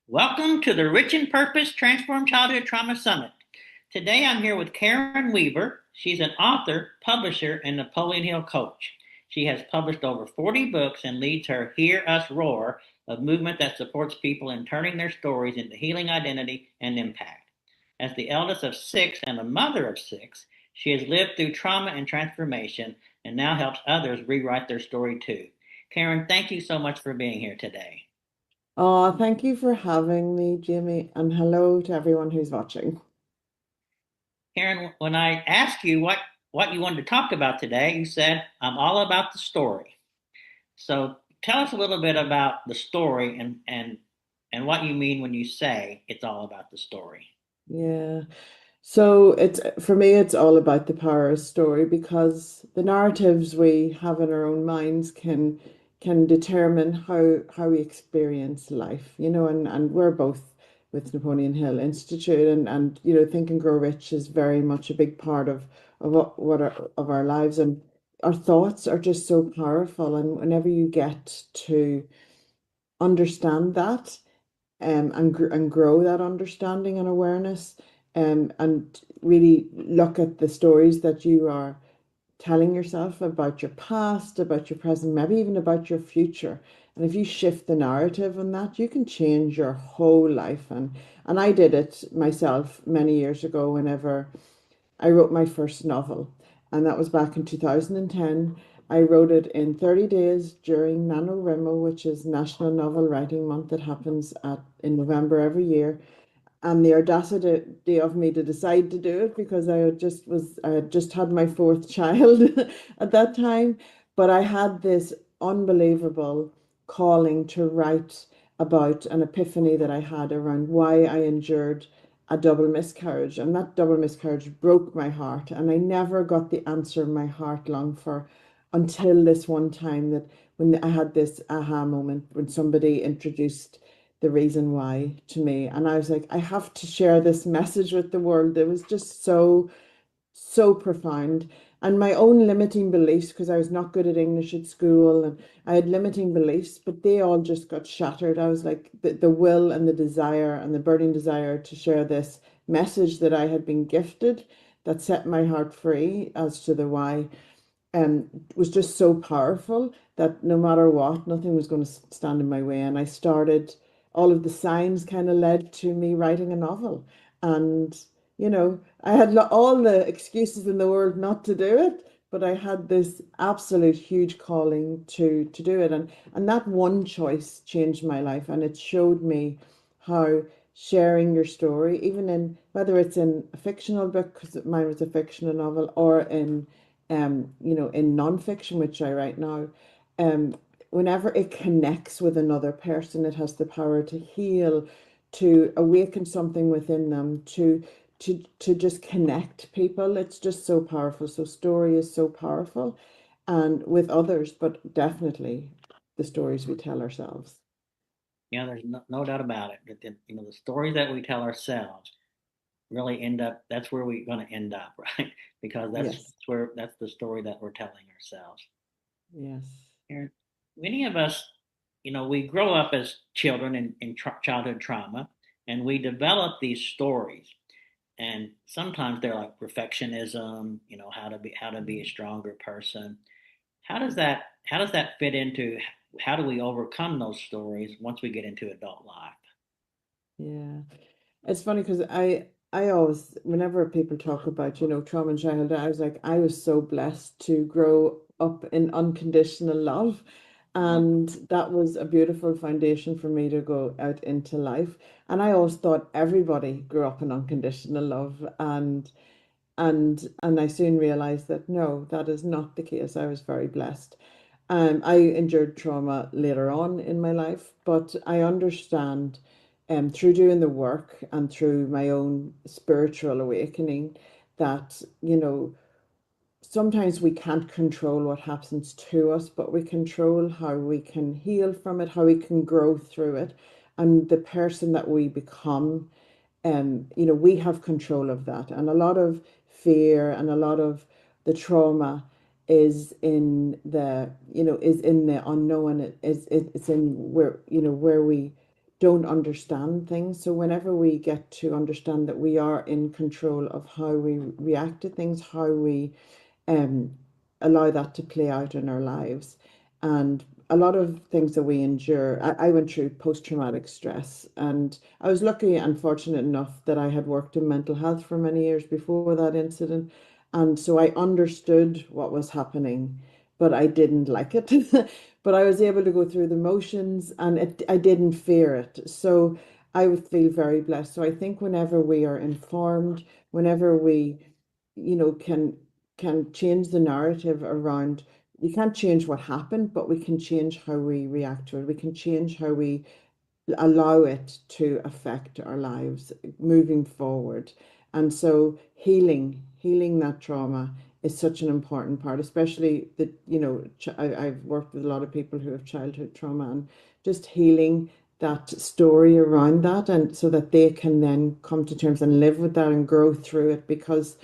Welcome to the Rich in Purpose Transform Childhood Trauma Summit. Today I'm here with Karen Weaver. She's an author, publisher, and Napoleon Hill coach. She has published over 40 books and leads her Hear Us Roar, a movement that supports people in turning their stories into healing identity and impact. As the eldest of six and a mother of six, she has lived through trauma and transformation and now helps others rewrite their story too. Karen, thank you so much for being here today. Oh, thank you for having me, Jamie, and hello to everyone who's watching. Karen, when I asked you what you wanted to talk about today, you said, I'm all about the story. So tell us a little bit about the story and what you mean when you say it's all about the story. Yeah. So it's for me, it's all about the power of story because the narratives we have in our own minds can determine how we experience life, and we're both with Napoleon Hill Institute and Think and Grow Rich is very much a big part of of our lives, and our thoughts are just so powerful, and whenever you get to understand that and grow that understanding and awareness, and really look at the stories that you are telling yourself about your past, about your present, maybe even about your future. And if you shift the narrative on that, you can change your whole life. And I did it myself many years ago whenever I wrote my first novel, and that was back in 2010. I wrote it in 30 days during NaNoWriMo, which is National Novel Writing Month that happens in November every year. And the audacity of me to decide to do it because I had just had my fourth child at that time, but I had this unbelievable calling to write about an epiphany that I had around why I endured a double miscarriage. And that double miscarriage broke my heart. And I never got the answer my heart longed for until this one time that when I had this aha moment when somebody introduced the reason why to me. And I was like, I have to share this message with the world. It was just so profound. And my own limiting beliefs, because I was not good at English at school and I had limiting beliefs, but they all just got shattered. I was like, the will and the desire and the burning desire to share this message that I had been gifted that set my heart free as to the why, was just so powerful that no matter what, nothing was going to stand in my way. And I started, all of the signs kind of led to me writing a novel. And, I had all the excuses in the world not to do it, but I had this absolute huge calling to do it. And that one choice changed my life. And it showed me how sharing your story, even in whether it's in a fictional book, because mine was a fictional novel, or in nonfiction, which I write now, um, whenever it connects with another person, it has the power to heal, to awaken something within them, to just connect people. It's just so powerful. So story is so powerful, and with others, but definitely the stories we tell ourselves. There's no doubt about it. The stories that we tell ourselves really end up, that's where we're going to end up, right? Because Yes, that's the story that we're telling ourselves. yes. Here, many of us, we grow up as children in childhood trauma, and we develop these stories. And sometimes they're like perfectionism, how to be a stronger person. How does that fit into how do we overcome those stories once we get into adult life? Yeah. It's funny because I always, whenever people talk about, trauma and childhood, I was like, I was so blessed to grow up in unconditional love. Mhm. And that was a beautiful foundation for me to go out into life. And I always thought everybody grew up in unconditional love. And I soon realized that no, that is not the case. I was very blessed. I endured trauma later on in my life, but I understand, through doing the work and through my own spiritual awakening, that, sometimes we can't control what happens to us, but we control how we can heal from it, how we can grow through it, and the person that we become. We have control of that. And a lot of fear and a lot of the trauma is in the unknown. It's in where we don't understand things. So whenever we get to understand that we are in control of how we react to things, how we um, allow that to play out in our lives. And a lot of things that we endure. I went through post-traumatic stress, and I was lucky and fortunate enough that I had worked in mental health for many years before that incident. And so I understood what was happening, but I didn't like it. But I was able to go through the motions, and I didn't fear it. So I would feel very blessed. So I think whenever we are informed, whenever we, can change the narrative around, you can't change what happened, but we can change how we react to it. We can change how we allow it to affect our lives moving forward. And so healing that trauma is such an important part, especially that, I've worked with a lot of people who have childhood trauma, and just healing that story around that, and so that they can then come to terms and live with that and grow through it, because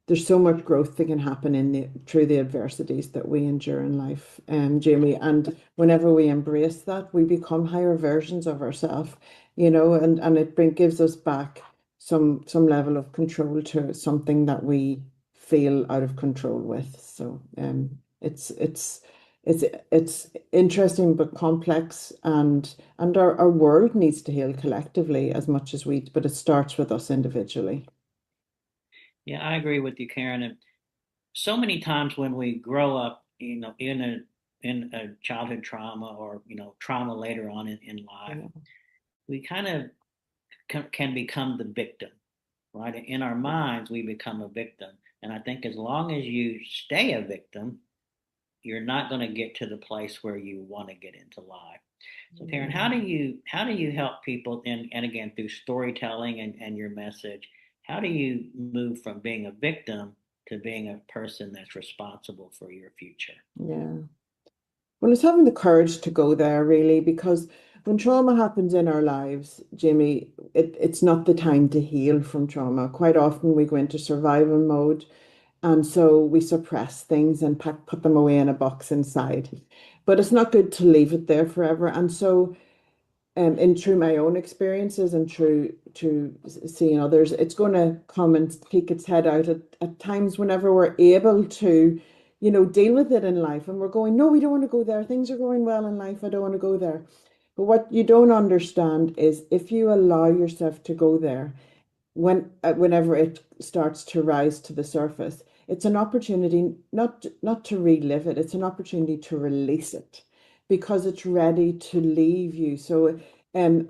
there's so much growth that can happen through the adversities that we endure in life, Jamie. And whenever we embrace that, we become higher versions of ourselves, and gives us back some level of control to something that we feel out of control with. So it's interesting but complex, and our world needs to heal collectively as much as but it starts with us individually. Yeah, I agree with you, Karen. And so many times when we grow up, in a childhood trauma, or trauma later on in life, Yeah. we kind of can become the victim, right? In our minds, we become a victim. And I think as long as you stay a victim, you're not going to get to the place where you want to get into life. So Karen, how do you help people, and again through storytelling and your message, how do you move from being a victim to being a person that's responsible for your future? Yeah. Well, it's having the courage to go there, really, because when trauma happens in our lives, Jimmy, it's not the time to heal from trauma. Quite often we go into survival mode, and so we suppress things and put them away in a box inside. But it's not good to leave it there forever. And so and through my own experiences and through to seeing others, it's going to come and peek its head out at times whenever we're able to, deal with it in life. And we're going, no, we don't want to go there. Things are going well in life. I don't want to go there. But what you don't understand is, if you allow yourself to go there, whenever it starts to rise to the surface, it's an opportunity not to relive it. It's an opportunity to release it, because it's ready to leave you. So and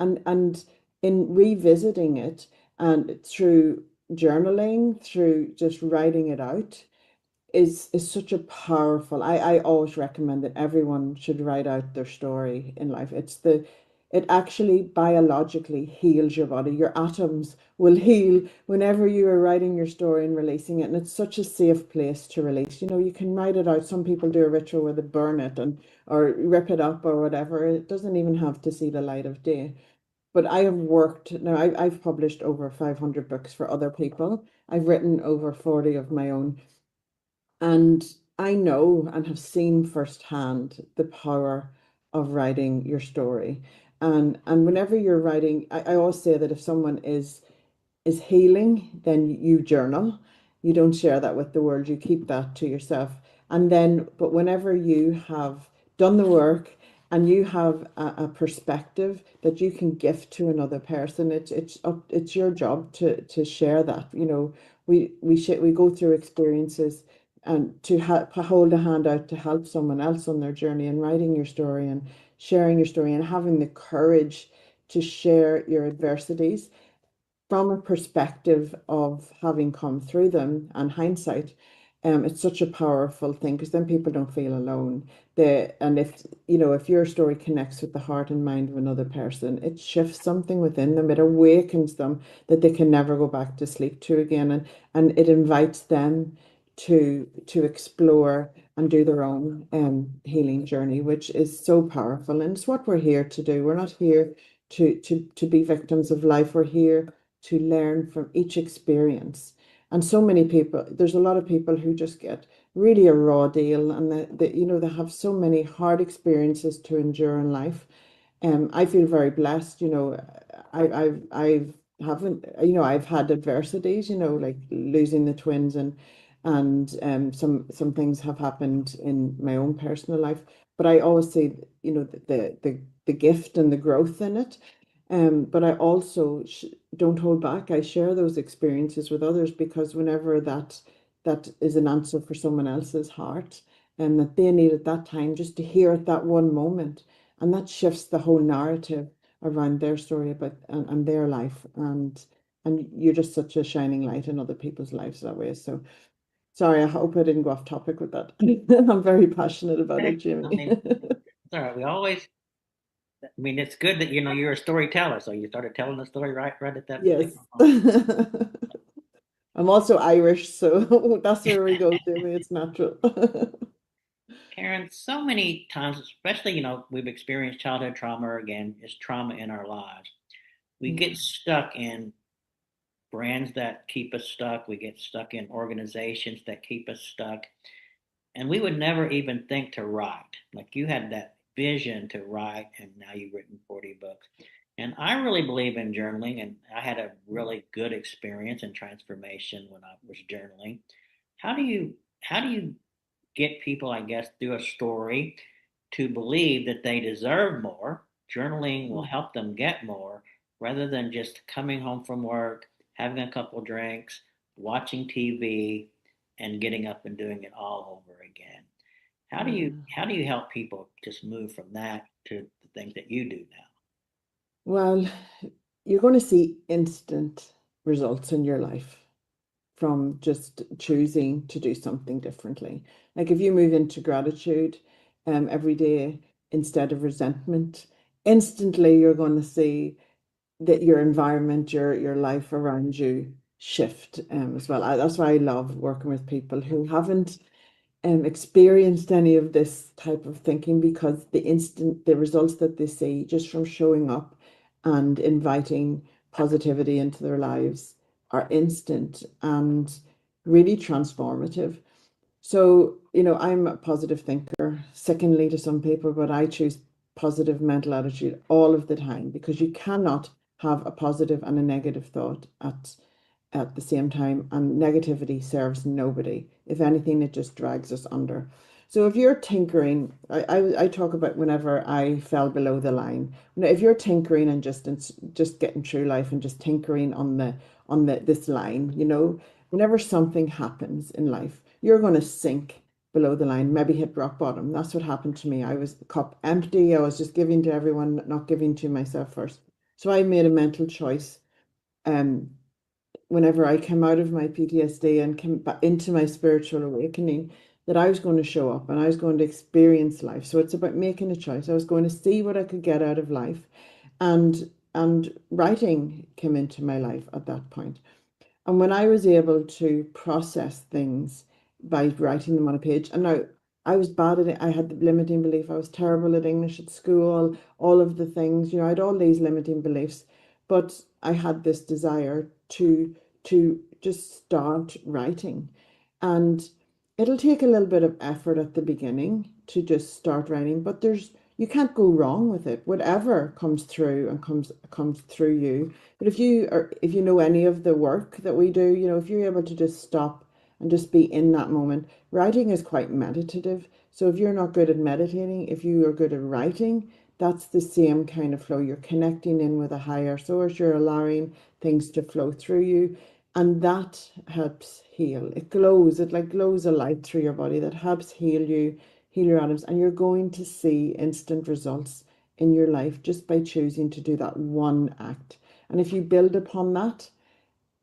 in revisiting it, and through journaling, through just writing it out, is such a powerful. I always recommend that everyone should write out their story in life. It actually biologically heals your body. Your atoms will heal whenever you are writing your story and releasing it. And it's such a safe place to release. You can write it out. Some people do a ritual where they burn it and or rip it up or whatever. It doesn't even have to see the light of day. But I have worked now, I've published over 500 books for other people. I've written over 40 of my own. And I know and have seen firsthand the power of writing your story. And whenever you're writing, I always say that if someone is healing, then you journal. You don't share that with the world, you keep that to yourself. And then, but whenever you have done the work and you have a perspective that you can gift to another person, it's your job to share that. We go through experiences, and to hold a hand out to help someone else on their journey, and writing your story and sharing your story and having the courage to share your adversities from a perspective of having come through them and hindsight. It's such a powerful thing, because then people don't feel alone. And if your story connects with the heart and mind of another person, it shifts something within them. It awakens them that they can never go back to sleep to again, and it invites them to explore and do their own healing journey, which is so powerful. And it's what we're here to do. We're not here to be victims of life. We're here to learn from each experience. And so many people, there's a lot of people who just get really a raw deal, and they have so many hard experiences to endure in life. I feel very blessed, I've haven't, I've had adversities, like losing the twins, and some things have happened in my own personal life, but I always see, the gift and the growth in it. But I also sh don't hold back. I share those experiences with others, because whenever that is an answer for someone else's heart, and that they need at that time, just to hear at that one moment, and that shifts the whole narrative around their story about, and their life, and you're just such a shining light in other people's lives that way. So sorry, I hope I didn't go off topic with that. I'm very passionate about it, Okay. I Jamie. mean, it's all right. I mean, it's good that you're a storyteller. So you started telling the story right at that Yes. particular moment. I'm also Irish, so that's where we go, Jamie. It's natural. Karen, so many times, especially, we've experienced childhood trauma, or again, it's trauma in our lives. We get stuck in brands that keep us stuck. We get stuck in organizations that keep us stuck. And we would never even think to write. Like you had that vision to write, and now you've written 40 books. And I really believe in journaling, and I had a really good experience and transformation when I was journaling. How do you get people, I guess, through a story to believe that they deserve more? Journaling will help them get more rather than just coming home from work, having a couple drinks, watching TV, and getting up and doing it all over again. How do you Yeah. how do you help people just move from that to the things that you do now? Well, you're going to see instant results in your life from just choosing to do something differently. Like if you move into gratitude every day instead of resentment, instantly you're going to see that your environment, your life around you shift as well. That's why I love working with people who haven't experienced any of this type of thinking, because the results that they see just from showing up and inviting positivity into their lives are instant and really transformative. So, I'm a positive thinker, secondly to some people, but I choose positive mental attitude all of the time, because you cannot have a positive and a negative thought at the same time, and negativity serves nobody. If anything, it just drags us under. So if you're tinkering, I talk about whenever I fell below the line. If you're tinkering and just getting through life and just tinkering on the this line, whenever something happens in life, you're going to sink below the line, maybe hit rock bottom. That's what happened to me. I was the cup empty. I was just giving to everyone, not giving to myself first. So I made a mental choice. Um, Whenever I came out of my PTSD and came back into my spiritual awakening, that I was going to show up and I was going to experience life. So it's about making a choice. I was going to see what I could get out of life, and writing came into my life at that point. And when I was able to process things by writing them on a page, and now I was bad at it, I had the limiting belief, I was terrible at English at school, all of the things, I had all these limiting beliefs, but I had this desire to just start writing. And it'll take a little bit of effort at the beginning to just start writing, but you can't go wrong with it. Whatever comes through and comes through you. But if you know any of the work that we do, if you're able to just stop and just be in that moment, writing is quite meditative. So if you're not good at meditating, if you are good at writing, that's the same kind of flow. You're connecting in with a higher source, you're allowing things to flow through you. And that helps heal. It like glows a light through your body that helps heal you, heal your atoms, and you're going to see instant results in your life just by choosing to do that one act. And if you build upon that,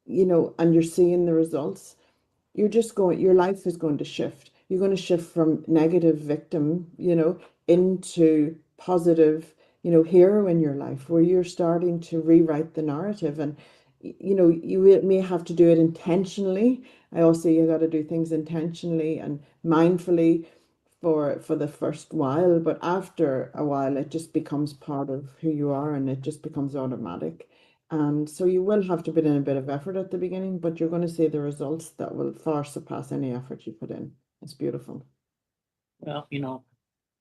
and you're seeing the results, your life is going to shift. You're going to shift from negative victim, into positive, hero in your life, where you're starting to rewrite the narrative. And, you may have to do it intentionally. I also, you got to do things intentionally and mindfully for the first while, but after a while, it just becomes part of who you are and it just becomes automatic. And so you will have to put in a bit of effort at the beginning, but you're going to see the results that will far surpass any effort you put in. It's beautiful. Well,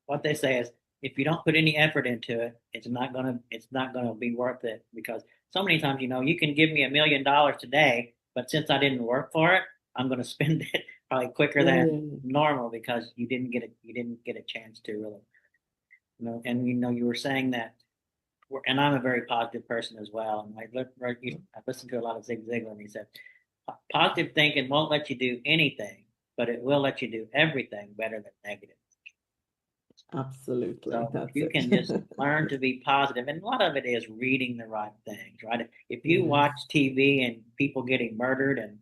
what they say is if you don't put any effort into it, it's not gonna be worth it because so many times, you can give me $1 million today, but since I didn't work for it, I'm gonna spend it probably quicker Yeah, than yeah, yeah. normal because you didn't get a chance to really, and you were saying that, and I'm a very positive person as well. And I listened to a lot of Zig Ziglar, and he said, positive thinking won't let you do anything, but it will let you do everything better than negative. Absolutely. So if That's you it. can just learn to be positive, and a lot of it is reading the right things, right? If you Yeah. watch TV and people getting murdered and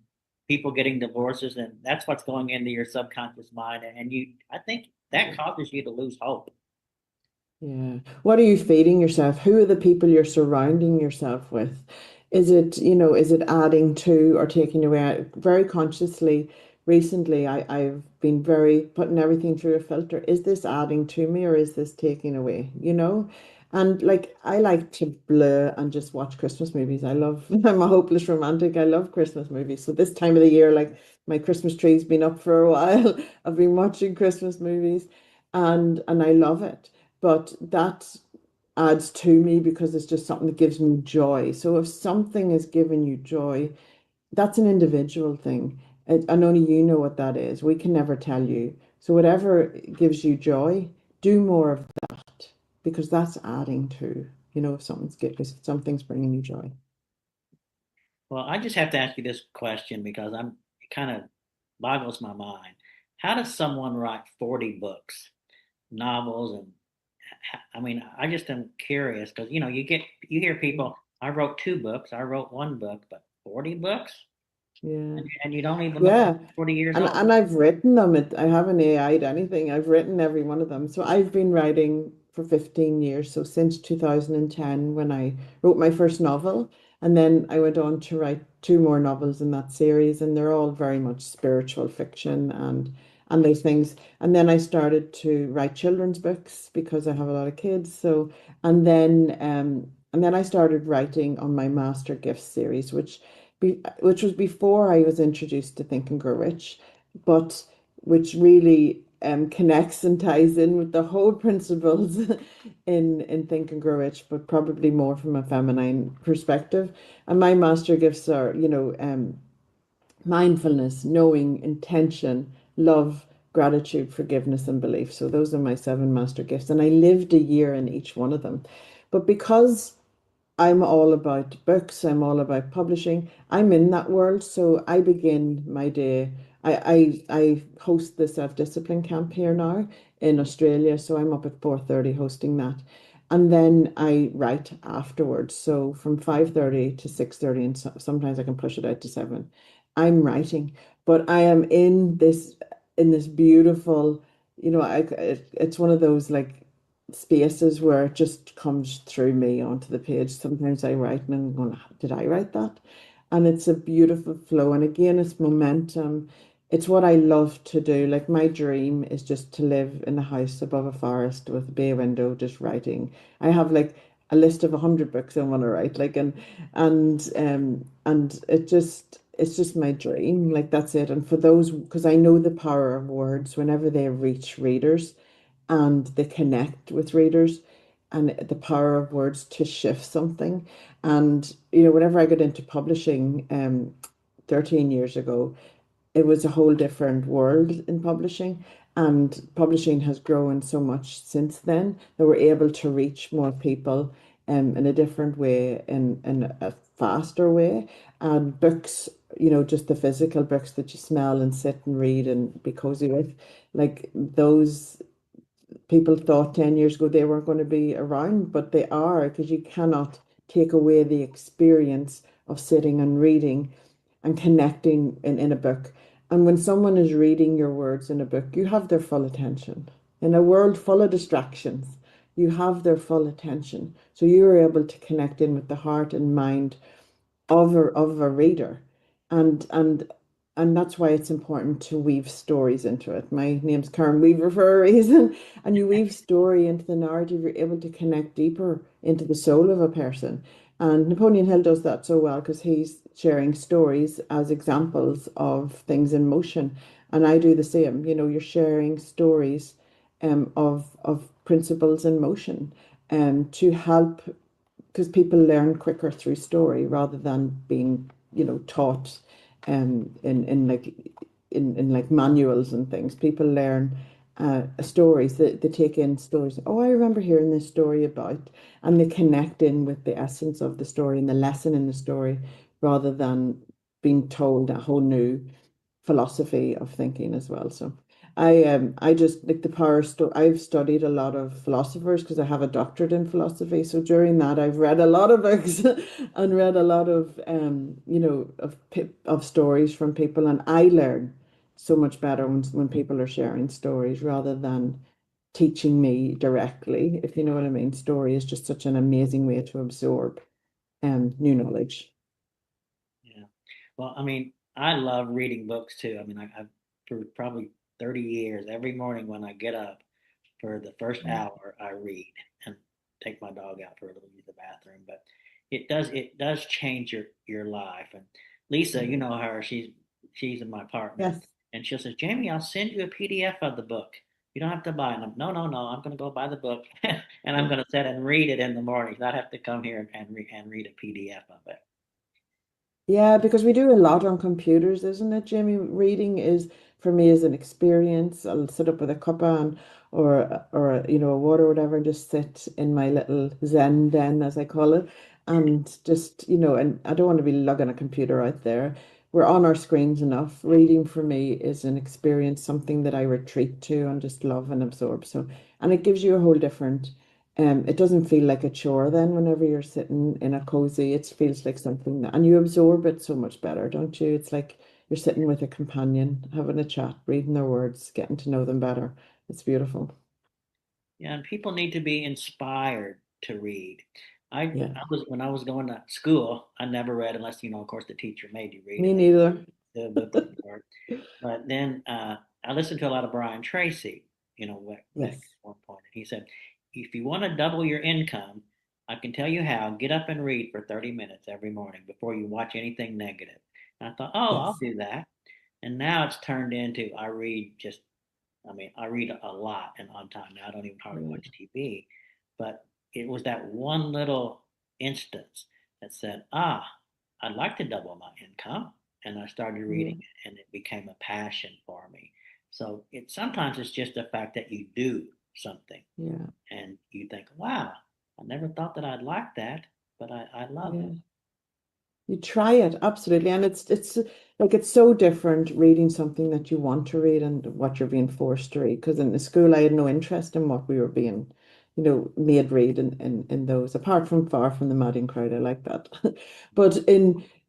people getting divorces, and that's what's going into your subconscious mind, and I think that causes you to lose hope. Yeah. What are you feeding yourself? Who are the people you're surrounding yourself with? Is it adding to or taking away? Very consciously, recently, I've been very putting everything through a filter. Is this adding to me or is this taking away? And like I like to blur and just watch Christmas movies. I'm a hopeless romantic. I love Christmas movies. So this time of the year, like my Christmas tree's been up for a while. I've been watching Christmas movies and I love it, but that adds to me because it's just something that gives me joy. So if something is giving you joy, that's an individual thing. And only you know what that is. We can never tell you. So whatever gives you joy, do more of that because that's adding to, if something's bringing you joy. Well, I just have to ask you this question because it kind of boggles my mind. How does someone write 40 books, novels, and I mean, I just am curious because you hear people, I wrote 2 books, I wrote 1 book, but 40 books, Yeah. and you don't even look Yeah. 40 years And old. and I've written them. I haven't AI'd anything. I've written every one of them. So I've been writing for 15 years. So since 2010, when I wrote my first novel, and then I went on to write two more novels in that series, and they're all very much spiritual fiction and those things. And then I started to write children's books because I have a lot of kids. So and then I started writing on my Master Gifts series, which was before I was introduced to Think and Grow Rich, but which really connects and ties in with the whole principles in Think and Grow Rich, but probably more from a feminine perspective. And my master gifts are, mindfulness, knowing, intention, love, gratitude, forgiveness, and belief. So those are my 7 master gifts, and I lived a year in each one of them. But because I'm all about books. I'm all about publishing. I'm in that world, so I begin my day. I host the self-discipline camp here now in Australia, so I'm up at 4:30 hosting that. And then I write afterwards. So from 5:30 to 6:30, and sometimes I can push it out to 7. I'm writing, but I am in this beautiful, it's one of those like spaces where it just comes through me onto the page. Sometimes I write and I'm going, did I write that? And it's a beautiful flow. And again, it's momentum. It's what I love to do. Like my dream is just to live in a house above a forest with a bay window, just writing. I have like a list of 100 books I want to write, like and it's just my dream. Like that's it. And for those, because I know the power of words whenever they reach readers and they connect with readers and the power of words to shift something. And, whenever I got into publishing 13 years ago, it was a whole different world in publishing. And publishing has grown so much since then that we're able to reach more people in a different way, in a faster way. And books, just the physical books that you smell and sit and read and be cozy with, like those people thought 10 years ago they weren't going to be around, but they are because you cannot take away the experience of sitting and reading and connecting in a book. And when someone is reading your words in a book, you have their full attention. In a world full of distractions, you have their full attention. So you are able to connect in with the heart and mind of a reader, and and that's why it's important to weave stories into it. My name's Karen Weaver for a reason, and you weave story into the narrative, you're able to connect deeper into the soul of a person. And Napoleon Hill does that so well because he's sharing stories as examples of things in motion. And I do the same. You're sharing stories of principles in motion, to help, because people learn quicker through story rather than being, taught in like in like manuals and things. People learn stories. They take in stories. Oh, I remember hearing this story about, and they connect in with the essence of the story and the lesson in the story rather than being told a whole new philosophy of thinking as well. So I just like the power story. I've studied a lot of philosophers because I have a doctorate in philosophy. So during that I've read a lot of books and read a lot of of stories from people, and I learn so much better when people are sharing stories rather than teaching me directly, if you know what I mean. Story is just such an amazing way to absorb new knowledge. Yeah. Well, I mean, I love reading books too. I mean, I've for probably 30 years, every morning when I get up for the first hour, I read and take my dog out for a little use the bathroom. But it does change your life. And Lisa, you know her, she's my partner, Yes. and she'll say, Jamie, I'll send you a PDF of the book. You don't have to buy it. And no, no, no. I'm going to go buy the book, and I'm going to sit and read it in the morning. Not have to come here and read a PDF of it. Yeah, because we do a lot on computers, isn't it, Jamie? Reading is, for me, is an experience. I'll sit up with a cuppa and or a water or whatever and just sit in my little Zen den, as I call it, and just, and I don't want to be lugging a computer out there. We're on our screens enough. Reading for me is an experience, something that I retreat to and just love and absorb. So, and it gives you a whole different it doesn't feel like a chore then whenever you're sitting in a cozy. It feels like something and you absorb it so much better, don't you? It's like you're sitting with a companion, having a chat, reading their words, getting to know them better. It's beautiful. Yeah, and people need to be inspired to read. Yeah, I was when I was going to school, I never read unless, of course, the teacher made you read me and neither. the book was hard. But then I listened to a lot of Brian Tracy, back at Yes, one point, and he said, if you want to double your income, I can tell you how. Get up and read for 30 minutes every morning before you watch anything negative. And I thought, oh, I'll yes, do that. And now it's turned into I read just I mean, I read a lot and on time. Now I don't even hardly yeah, watch TV, but it was that one little instance that said, I'd like to double my income. And I started yeah, reading it and it became a passion for me. So sometimes it's just the fact that you do something yeah, and you think, wow, I never thought that I'd like that, but I love it. yeah. You try it, absolutely. And it's like it's so different reading something that you want to read and what you're being forced to read. Because in the school I had no interest in what we were being, made read in those, apart from Far from the Madding Crowd. I like that. But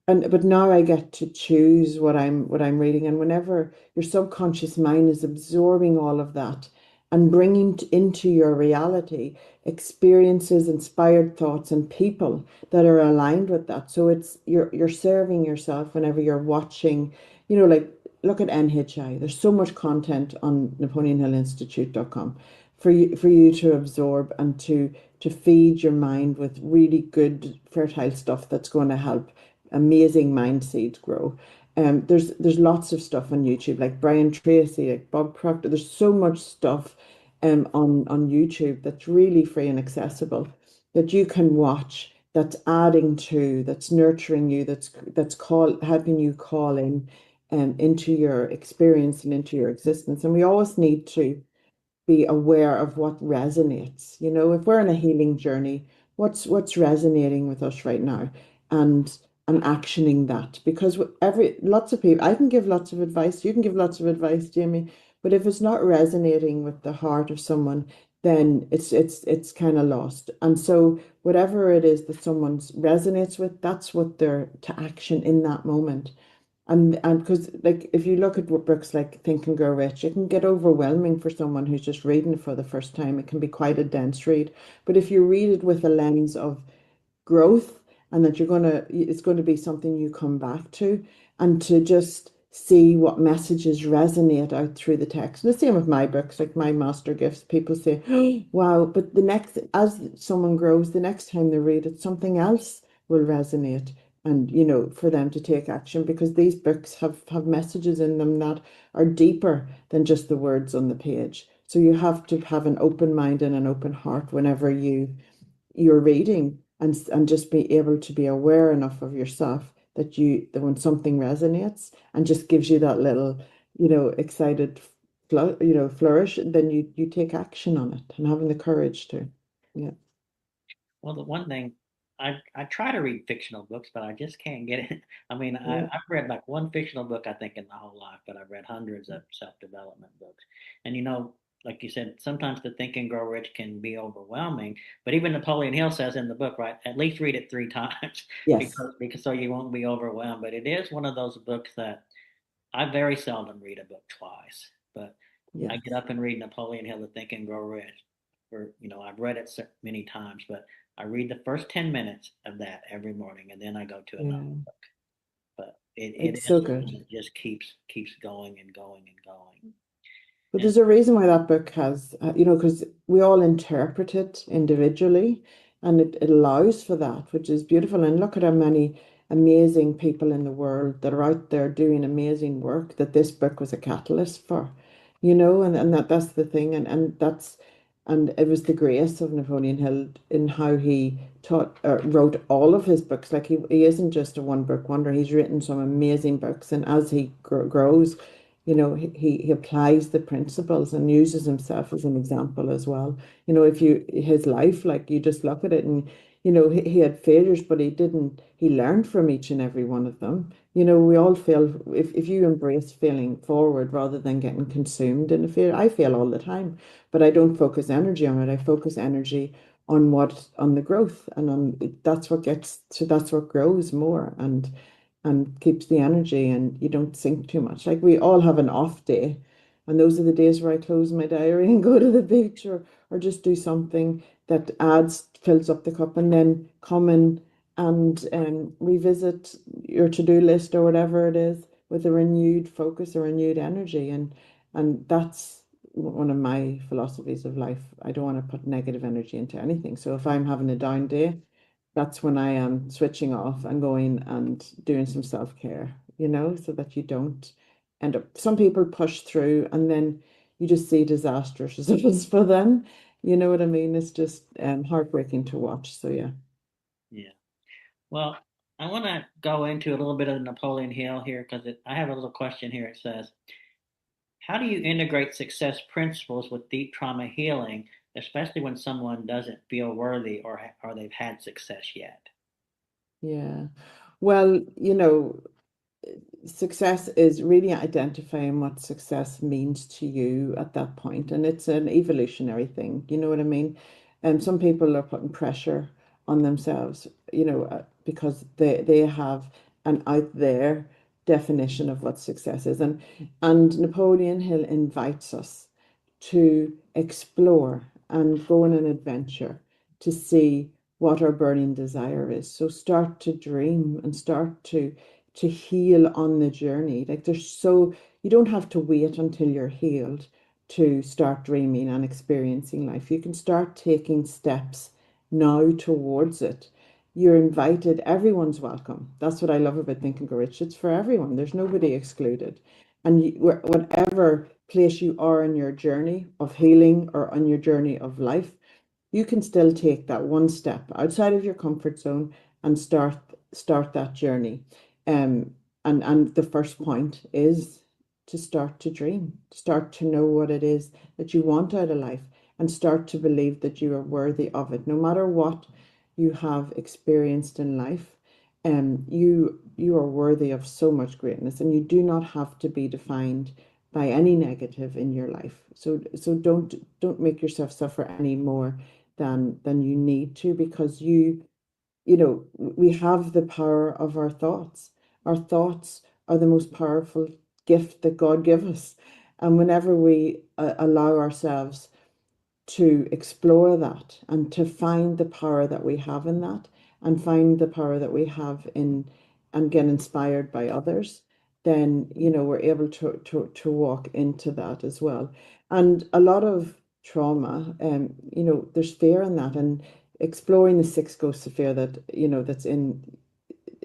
but now I get to choose what I'm reading. And whenever your subconscious mind is absorbing all of that and bringing into your reality experiences, inspired thoughts, and people that are aligned with that. So it's you're serving yourself whenever you're watching, like look at NHI. There's so much content on NapoleonHillInstitute.com for you to absorb and to feed your mind with really good fertile stuff that's going to help amazing mind seeds grow. There's lots of stuff on YouTube, like Brian Tracy, like Bob Proctor. There's so much stuff on YouTube that's really free and accessible that you can watch, that's adding to, that's nurturing you, helping you call in into your experience and into your existence. And we always need to be aware of what resonates. If we're on a healing journey, what's resonating with us right now, and actioning that. Because every lots of people, I can give lots of advice, you can give lots of advice, Jamie, but if it's not resonating with the heart of someone, then it's kind of lost. And so whatever it is that someone resonates with, that's what they're to action in that moment. And because like if you look at books like Think and Grow Rich, it can get overwhelming for someone who's just reading it for the first time. It can be quite a dense read. But if you read it with a lens of growth, and that it's going to be something you come back to, and to just see what messages resonate out through the text. And the same with my books, like my master gifts. People say, oh, wow, but as someone grows, the next time they read it, something else will resonate. And for them to take action, because these books have messages in them that are deeper than just the words on the page. So you have to have an open mind and an open heart whenever you're reading, and just be able to be aware enough of yourself that when something resonates and just gives you that little, excited flourish, then you take action on it, and having the courage to. Yeah. Well, the one thing I try to read fictional books, but I just can't get it. I mean, Yeah. I've read like one fictional book I think in my whole life, but I've read hundreds of self-development books. And like you said, sometimes the Think and Grow Rich can be overwhelming. But even Napoleon Hill says in the book, right, at least read it three times Yes. because so you won't be overwhelmed. But it is one of those books that I very seldom read a book twice. But I get Yes. up and read Napoleon Hill, The Think and Grow Rich. I've read it many times, but I read the first 10 minutes of that every morning, and then I go to another Yeah. book. But it It's is so one good. that just keeps going and going and going. But And there's a reason why that book has, because we all interpret it individually, and it allows for that, which is beautiful. And look at how many amazing people in the world that are out there doing amazing work that this book was a catalyst for, and that's the thing. And it was the grace of Napoleon Hill in how he wrote all of his books. Like he isn't just a one book wonder. He's written some amazing books, and as he grows, he applies the principles and uses himself as an example as well. If you his life, like, you just look at it, and he had failures, but he learned from each and every one of them. We all fail. If you embrace failing forward rather than getting consumed in a failure. I fail all the time, but I don't focus energy on it. I focus energy on the growth, and that's what grows more, and keeps the energy, and you don't think too much. Like, we all have an off day, and those are the days where I close my diary and go to the beach, or just do something that fills up the cup, and then come in and revisit your to-do list or whatever it is with a renewed focus or renewed energy. And that's one of my philosophies of life. I don't want to put negative energy into anything. So if I'm having a down day, that's when I am switching off and going and doing some self-care, so that you don't end up. Some people push through, and then you just see disastrous results for them. You know what I mean? It's just heartbreaking to watch. So yeah. yeah, well, I want to go into a little bit of Napoleon Hill here because I have a little question here. It says, how do you integrate success principles with deep trauma healing, especially when someone doesn't feel worthy or they've had success yet? Yeah. Well, success is really identifying what success means to you at that point, and it's an evolutionary thing. You know what I mean? And some people are putting pressure on themselves, because they have an out there definition of what success is, and Napoleon Hill invites us to explore and go on an adventure to see what our burning desire is. So start to dream and start to heal on the journey. Like, you don't have to wait until you're healed to start dreaming and experiencing life. You can start taking steps now towards it. You're invited, everyone's welcome. That's what I love about Think and Go Rich. It's for everyone, there's nobody excluded. And whatever place you are in your journey of healing or on your journey of life, you can still take that one step outside of your comfort zone and start that journey. Um, and the first point is to start to dream, start to know what it is that you want out of life, and start to believe that you are worthy of it, no matter what you have experienced in life. You are worthy of so much greatness, and you do not have to be defined by any negative in your life. So don't make yourself suffer any more than you need to, because we have the power of our thoughts. Our thoughts are the most powerful gift that God gives us. And whenever we allow ourselves to explore that and to find the power that we have in that, and find the power that we have in, and get inspired by others, then we're able to walk into that as well. And a lot of trauma, there's fear in that, and exploring the six ghosts of fear that that's in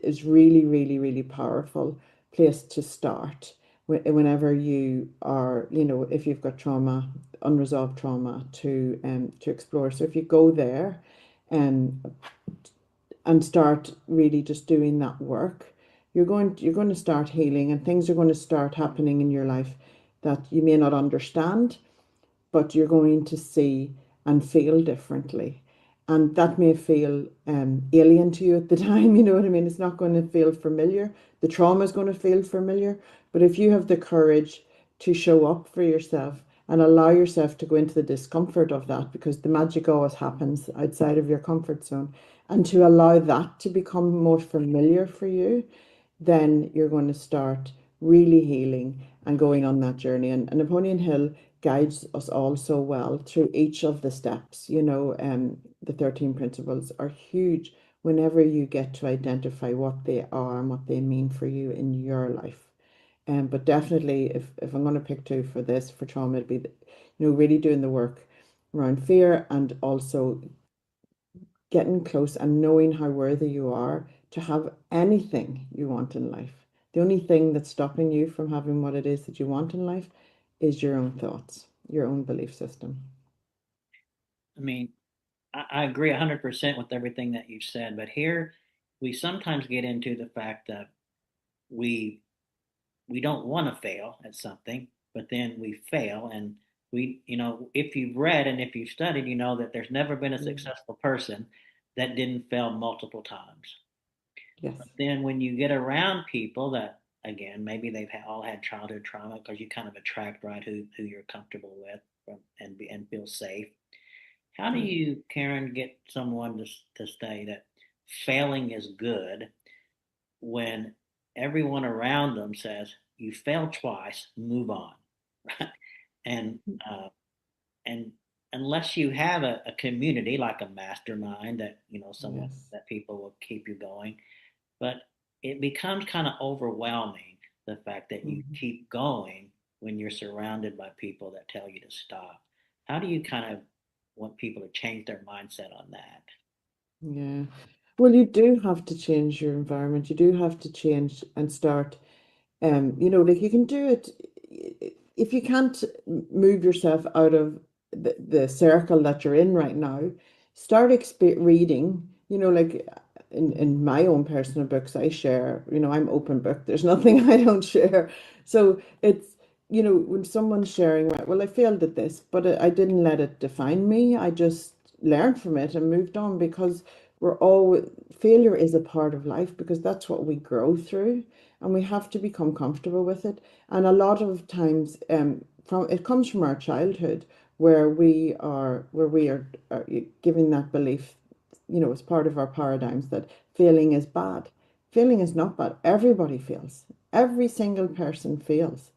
is really, really, really powerful place to start whenever you are, if you've got trauma, unresolved trauma to explore. So if you go there and start really just doing that work, you're going to start healing, and things are going to start happening in your life that you may not understand, but you're going to see and feel differently. And that may feel alien to you at the time, you know what I mean? It's not going to feel familiar. The trauma is going to feel familiar. But if you have the courage to show up for yourself and allow yourself to go into the discomfort of that, because the magic always happens outside of your comfort zone, and to allow that to become more familiar for you, then you're going to start really healing and going on that journey. And Napoleon Hill guides us all so well through each of the steps. The 13 principles are huge whenever you get to identify what they are and what they mean for you in your life. But definitely, if I'm going to pick two for this, for trauma, it'd be, really doing the work around fear, and also getting close and knowing how worthy you are to have anything you want in life. The only thing that's stopping you from having what it is that you want in life is your own thoughts, your own belief system. I mean, I agree 100% with everything that you said, but here we sometimes get into the fact that we we don't want to fail at something, but then we fail. And if you've read and if you've studied, you know that there's never been a Mm. successful person that didn't fail multiple times. But Yes. then when you get around people that, again, maybe they've all had childhood trauma, because you kind of attract, right, who you're comfortable with, and feel safe. How do Yeah. you, Karen, get someone to say that failing is good when everyone around them says you failed twice, move on, right? And uh, and unless you have a community like a mastermind that someone Yes. that people will keep you going, but it becomes kind of overwhelming, the fact that you Mhm. keep going when you're surrounded by people that tell you to stop. How do you kind of want people to change their mindset on that? Yeah. Well, you do have to change your environment. You do have to change and start. Like you can do it if you can't move yourself out of the circle that you're in right now. Start reading. Like in my own personal books, I share. I'm open book. There's nothing I don't share. So it's when someone's sharing, right? Well, I failed at this, but I didn't let it define me. I just learned from it and moved on, because we're all failure is a part of life, because that's what we grow through, and we have to become comfortable with it. And a lot of times, from it comes from our childhood, where we are given that belief, as part of our paradigms, that failing is bad. Failing is not bad. Everybody fails. Every single person fails.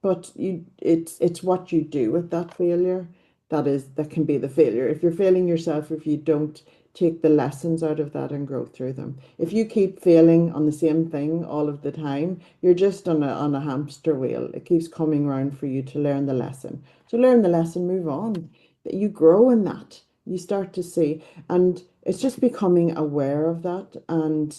But it's what you do with that failure that can be the failure. If you're failing yourself, if you don't take the lessons out of that and grow through them. If you keep failing on the same thing all of the time, you're just on a hamster wheel. It keeps coming around for you to learn the lesson. So learn the lesson, move on. You grow in that. You start to see, and it's just becoming aware of that, and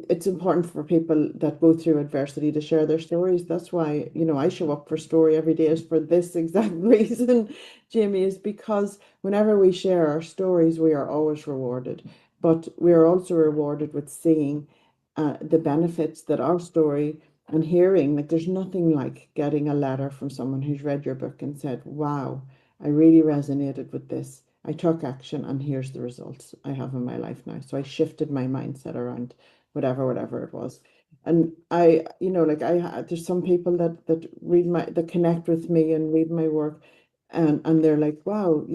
it's important for people that go through adversity to share their stories. That's why, I show up for Story every day, is for this exact reason, Jamie, is because whenever we share our stories, we are always rewarded. But we are also rewarded with seeing the benefits that our story, and hearing, like, there's nothing like getting a letter from someone who's read your book and said, wow, I really resonated with this. I took action, and here's the results I have in my life now. So I shifted my mindset around whatever it was. And like there's some people that read that connect with me and read my work, and they're like, wow,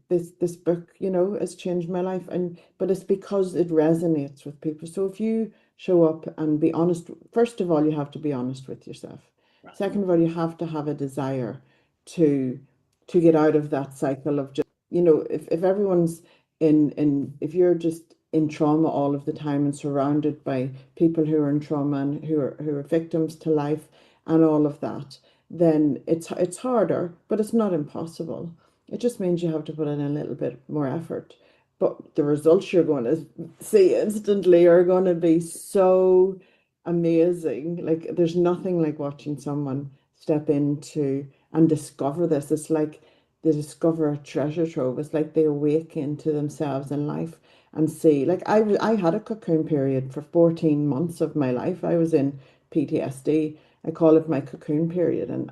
this book, has changed my life. And but it's because it resonates with people. So if you show up and be honest, first of all, you have to be honest with yourself. Right. Second of all, you have to have a desire to get out of that cycle of just, if everyone's if you're just in trauma all of the time and surrounded by people who are in trauma and who are victims to life and all of that, then it's harder, but it's not impossible. It just means you have to put in a little bit more effort. But the results you're going to see instantly are going to be so amazing. Like there's nothing like watching someone step into and discover this. It's like they discover a treasure trove. It's like they awaken to themselves in life and see. Like I had a cocoon period for 14 months of my life. I was in PTSD. I call it my cocoon period, and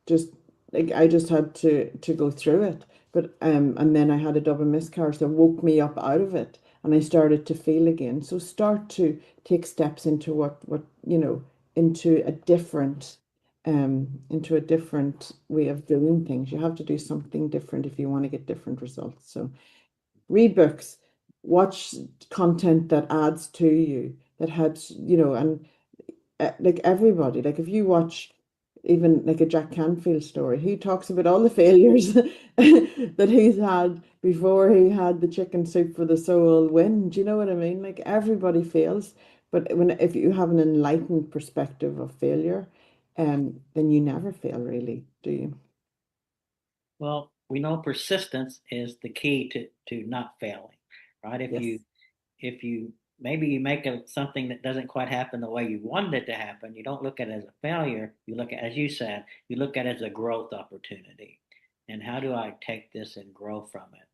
just I just had to go through it. But and then I had a double miscarriage that woke me up out of it, and I started to feel again. So start to take steps into what into a different way of doing things. You have to do something different if you want to get different results. So read books, watch content that adds to you, that helps, and like everybody, like if you watch even like a Jack Canfield story, he talks about all the failures that he's had before he had the chicken soup for the soul win. Do you know what I mean? Like everybody fails, but if you have an enlightened perspective of failure, then you never fail really, do you? Well, we know persistence is the key to not failing, right? Yes. If you maybe you make something that doesn't quite happen the way you wanted it to happen, you don't look at it as a failure. You look at, as you said, you look at it as a growth opportunity. And how do I take this and grow from it?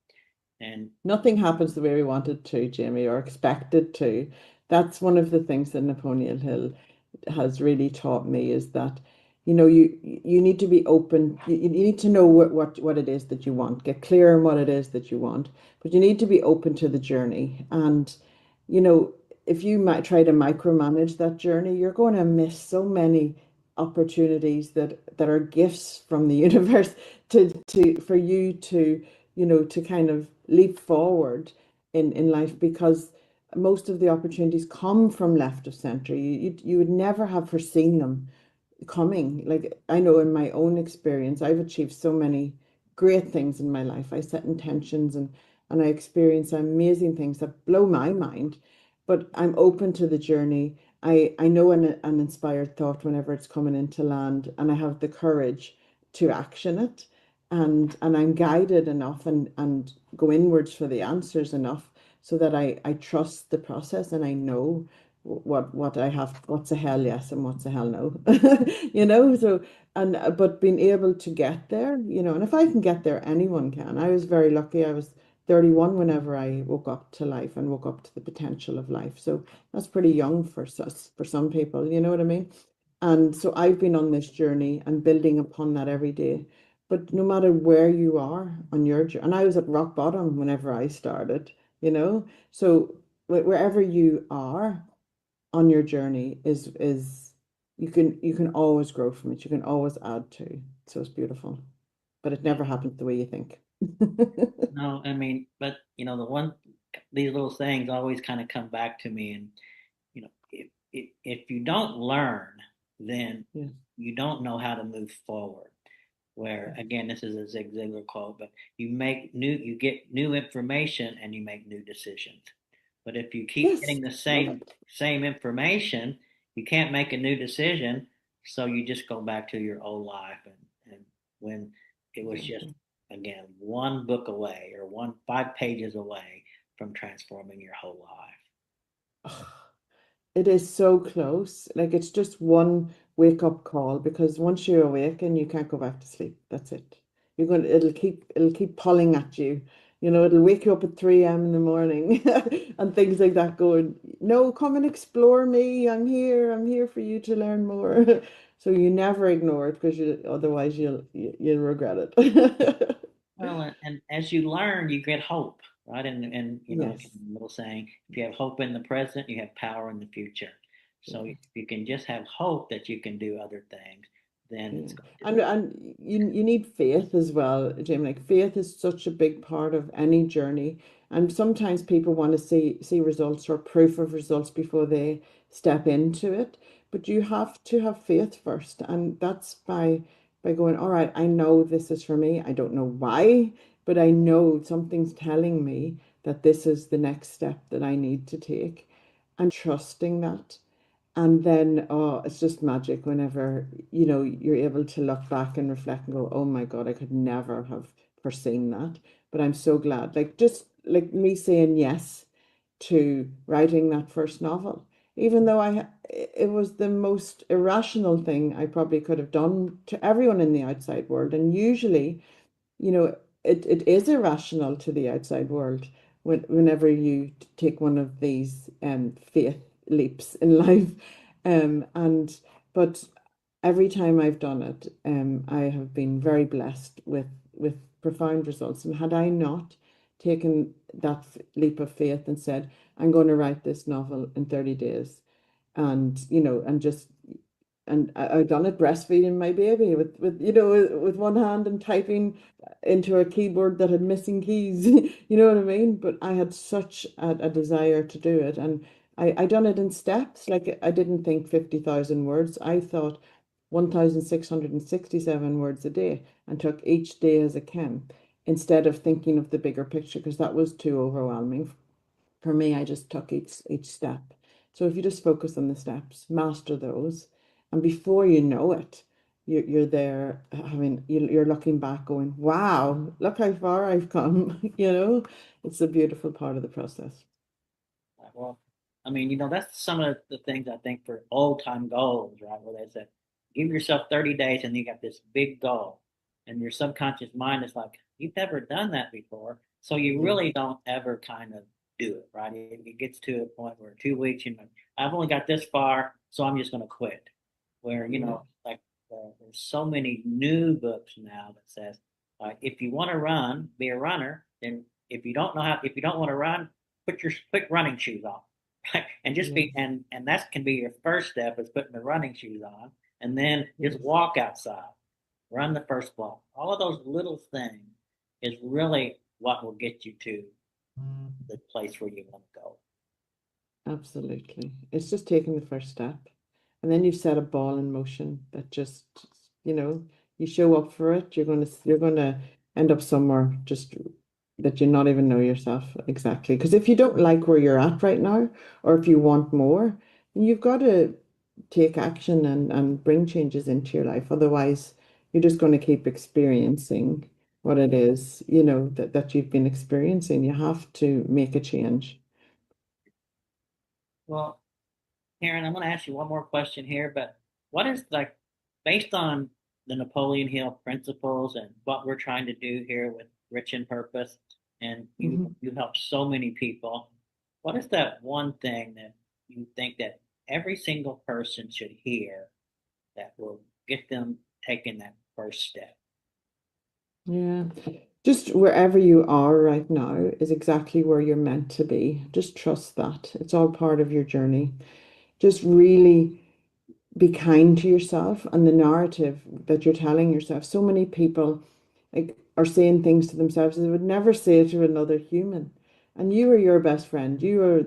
And Nothing happens the way we want it to, Jamie, or expected to. That's one of the things that Napoleon Hill has really taught me is that, you need to be open. You need to know what it is that you want. Get clear on what it is that you want, but you need to be open to the journey. And, you know, if you might try to micromanage that journey, you're going to miss so many opportunities that are gifts from the universe to for you to to kind of leap forward in life, because most of the opportunities come from left of center. You would never have foreseen them coming. Like I know in my own experience, I've achieved so many great things in my life. I set intentions and I experience amazing things that blow my mind. But I'm open to the journey. I know an inspired thought whenever it's coming into land, and I have the courage to action it, and I'm guided enough and go inwards for the answers enough so that I trust the process, and I know what I have, what's a hell yes and what's a hell no. So and but being able to get there, and if I can get there, anyone can. I was very lucky. I was 31 whenever I woke up to life and woke up to the potential of life. So that's pretty young for some people, you know what I mean? And so I've been on this journey and building upon that every day. But no matter where you are on your journey, and I was at rock bottom whenever I started, so wherever you are on your journey is you can always grow from it. You can always add to. So it's beautiful. But it never happens the way you think. no, I mean, but the one these little things always kind of come back to me, and if you don't learn, then Yeah. you don't know how to move forward. Where again, this is a Zig Ziglar quote, but you get new information and you make new decisions. But if you keep Yes. getting the Love same it. same information, you can't make a new decision. So you just go back to your old life, and when it was just Exactly. again one book away or 5 pages away from transforming your whole life. It is so close. Like it's just one wake up call, because once you awaken, you can't go back to sleep. That's it. It'll keep pulling at you. It'll wake you up at 3 a.m. in the morning and things like that going, no, come and explore me. I'm here. I'm here for you to learn more. So you never ignore it, because otherwise you'll regret it. Well, and as you learn, you get hope, right? And Yes. the little saying, if you have hope in the present, you have power in the future. So if you can just have hope that you can do other things, then Yeah. it's going to And you need faith as well, Jim. Like faith is such a big part of any journey. And sometimes people want to see results or proof of results before they step into it. But you have to have faith first. And that's by going, all right, I know this is for me. I don't know why, but I know something's telling me that this is the next step that I need to take. And trusting that. And then, oh, it's just magic whenever, you're able to look back and reflect and go, oh my God, I could never have foreseen that. But I'm so glad. Like, just like me saying yes to writing that first novel. even though it was the most irrational thing I probably could have done to everyone in the outside world. And usually, you know, it is irrational to the outside world whenever you take one of these faith leaps in life. And but every time I've done it, I have been very blessed with profound results. And had I not taken that leap of faith and said, I'm going to write this novel in 30 days, and and just I've done it breastfeeding my baby with one hand and typing into a keyboard that had missing keys. You know what I mean? But I had such a desire to do it, and I done it in steps. Like, I didn't think 50,000 words. I thought 1,667 words a day, and took each day as it came, instead of thinking of the bigger picture, because that was too overwhelming for me. I just took each step. So if you just focus on the steps, master those, and before you know it, you're there having you're looking back going, wow, look how far I've come. It's a beautiful part of the process. Well, I mean, that's some of the things I think for old time goals, right? Where they said, give yourself 30 days and you got this big goal. And your subconscious mind is like, you've never done that before. So you Yeah. really don't ever kind of do it, right? It gets to a point where 2 weeks, I've only got this far, so I'm just going to quit. Where, Yeah. like there's so many new books now that says, if you want to run, be a runner. Then if you don't want to run, put running shoes on, right? And just Yes. be and that can be your first step is putting the running shoes on, and then just Yes. walk outside, run the first block. All of those little things is really what will get you to the place where you want to go. Absolutely. It's just taking the first step. And then you've set a ball in motion that just, you know, you show up for it, you're gonna end up somewhere just that you not even know yourself exactly. Because if you don't like where you're at right now, or if you want more, then you've got to take action and bring changes into your life. Otherwise, you're just going to keep experiencing what it is, that you've been experiencing. You have to make a change. Well, Karen, I'm going to ask you one more question here, but what is like based on the Napoleon Hill principles and what we're trying to do here with Rich in Purpose, and Mhm. you help so many people. What is that one thing that you think that every single person should hear that will get them taking that first step? Yeah. Just wherever you are right now is exactly where you're meant to be. Just trust that. It's all part of your journey. Just really be kind to yourself and the narrative that you're telling yourself. So many people are saying things to themselves that they would never say to another human. And you are your best friend. You are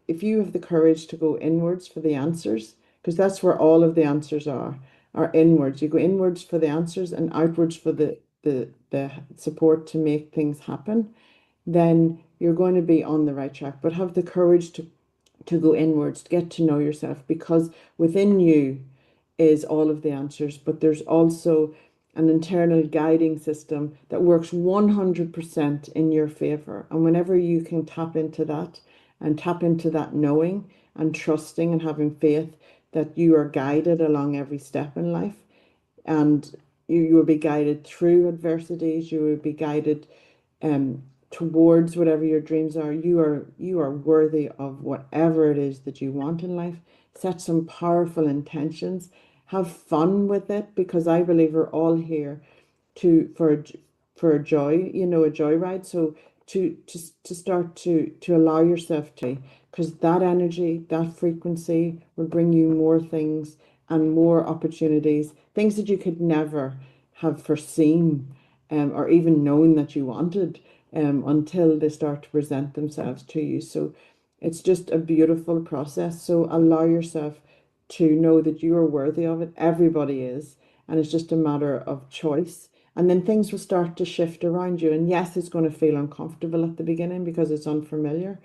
if you have the courage to go inwards for the answers, because that's where all of the answers are inwards. You go inwards for the answers and outwards for the support to make things happen, then you're going to be on the right track. But have the courage to go inwards, to get to know yourself, because within you is all of the answers, but there's also an internal guiding system that works 100% in your favor. And whenever you can tap into that and tap into that knowing and trusting and having faith that you are guided along every step in life, and you will be guided through adversities, you will be guided um towards whatever your dreams are. You are worthy of whatever it is that you want in life. Set some powerful intentions. Have fun with it, because I believe we're all here to for a joy, a joyride. So to start to allow yourself to, because that energy, that frequency will bring you more things and more opportunities, things that you could never have foreseen, or even known that you wanted, until they start to present themselves to you. So it's just a beautiful process. So allow yourself to know that you are worthy of it. Everybody is. And it's just a matter of choice. And then things will start to shift around you. And yes, it's going to feel uncomfortable at the beginning because it's unfamiliar.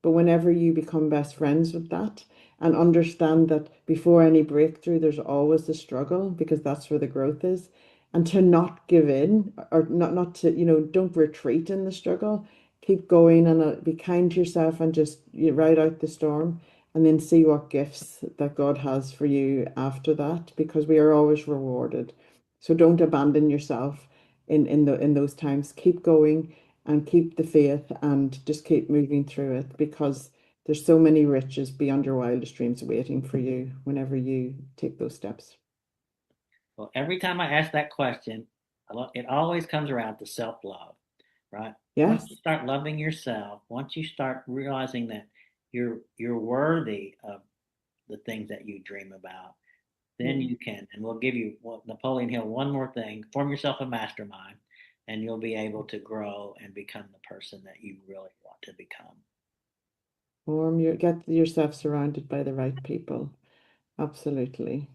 But whenever you become best friends with that and understand that before any breakthrough, there's always the struggle, because that's where the growth is. And to not give in, or not to, don't retreat in the struggle. keep going and be kind to yourself and just you ride out the storm and then see what gifts that God has for you after that because we are always rewarded. So don't abandon yourself in those times. Keep going and keep the faith and just keep moving through it because there's so many riches beyond your wildest dreams waiting for you whenever you take those steps. Well, every time I ask that question, it always comes around to self-love, right? Once you Yes. start loving yourself, once you start realizing that you're worthy of the things that you dream about, then Yeah. you can. And we'll give you, well, Napoleon Hill, one more thing: form yourself a mastermind, and you'll be able to grow and become the person that you really want to become. Get yourself surrounded by the right people. Absolutely.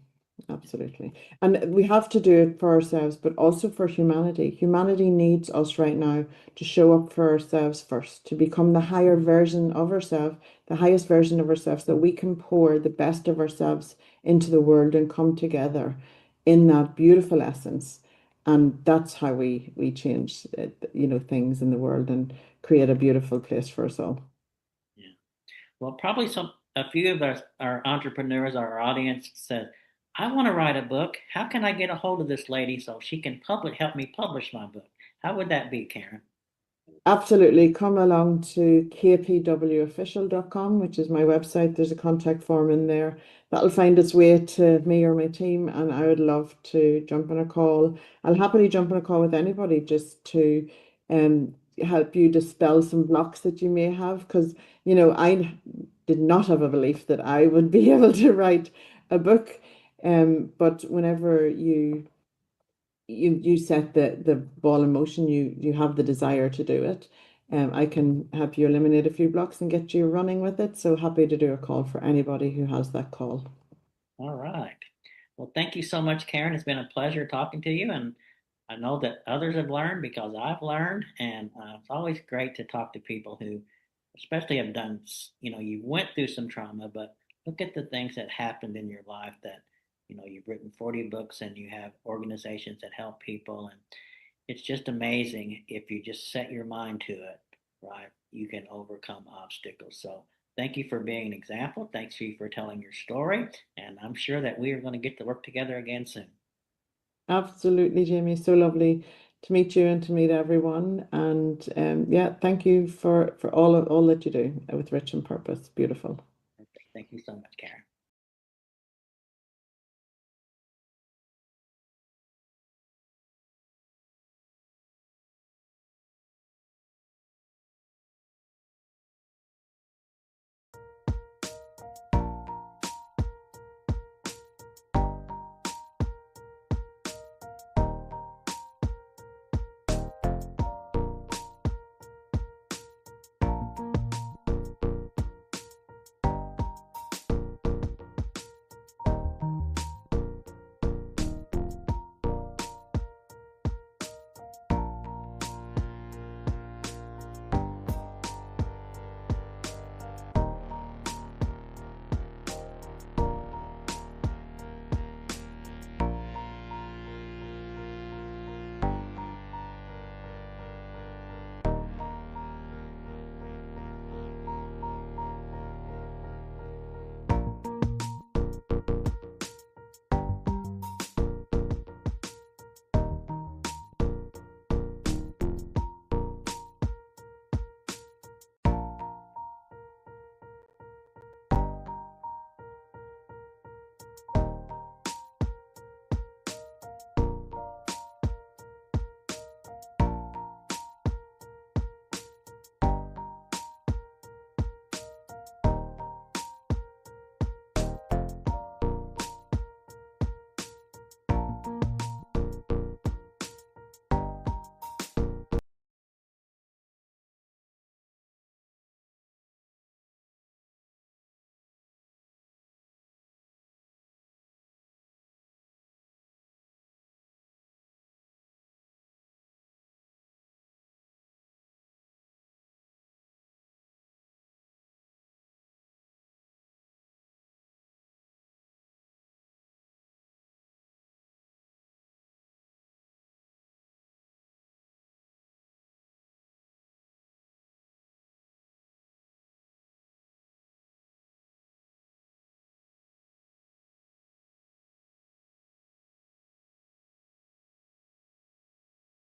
Absolutely. And we have to do it for ourselves, but also for humanity. Humanity needs us right now to show up for ourselves first, to become the higher version of ourselves, the highest version of ourselves, that we can pour the best of ourselves into the world and come together in that beautiful essence. And that's how we change, things in the world and create a beautiful place for us all. Yeah. Well, probably a few of us, our entrepreneurs, our audience said, I want to write a book. How can I get a hold of this lady so she can help me publish my book? How would that be, Karen? Absolutely. Come along to kpwofficial.com, which is my website. There's a contact form in there. That'll find its way to me or my team, and I would love to jump on a call. I'll happily jump on a call with anybody just to help you dispel some blocks that you may have. Because, I did not have a belief that I would be able to write a book. But whenever you set the ball in motion, you have the desire to do it. I can help you eliminate a few blocks and get you running with it. So happy to do a call for anybody who has that call. All right. Well, thank you so much, Karen. It's been a pleasure talking to you. And I know that others have learned because I've learned. And it's always great to talk to people who, especially have done, you went through some trauma, but look at the things that happened in your life that, you've written 40 books and you have organizations that help people. And it's just amazing if you just set your mind to it, right? You can overcome obstacles. So thank you for being an example. Thanks you for telling your story. And I'm sure that we are going to get to work together again soon. Absolutely, Jamie. So lovely to meet you and to meet everyone. And yeah, thank you for all that you do with Rich and Purpose. Beautiful. Thank you so much, Karen.